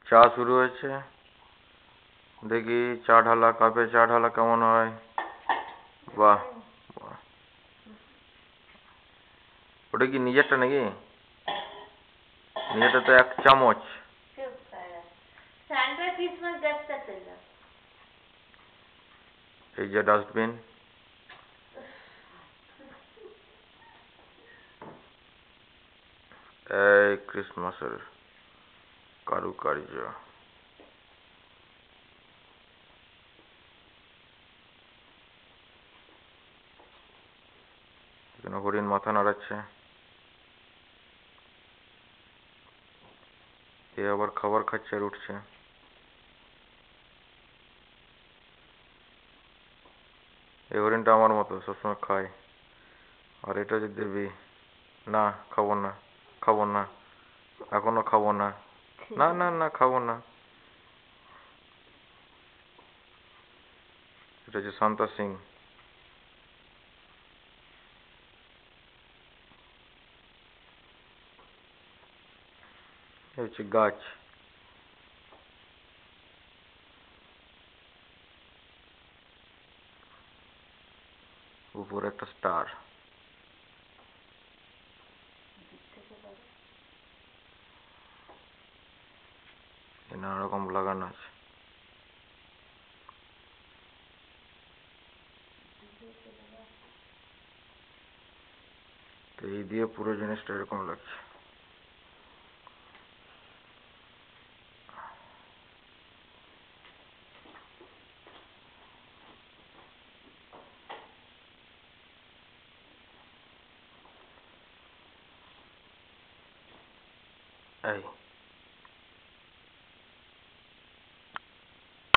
চা শুরু হয়েছে। দেখি চা ঢালা, কাপে চা ঢালা কেমন হয়। বাহ বাহ, ওটা কি নিজেরটা নাকি? নিজেরটা তো 1 চামচ। এই যে ডাস্টবিন, এই ক্রিসমাসের কারুকার্য। এখানে হরিণ মাথা নাড়াচ্ছে। এ আবার খাবার খাচ্ছে আর উঠছে। এই হরিণটা আমার মতো সবসময় খায়। আর এটা যে দেবী, না খাবো না, খাবো না, এখনো খাবো না, না না না খাবো না। এটা হচ্ছে শান্তা সিং। এই হচ্ছে গাছ। উপরে একটা স্টার। নানা রকম লাগানো আছে। তো এই দিয়ে পুরো জিনিসটা এরকম লাগছে। এই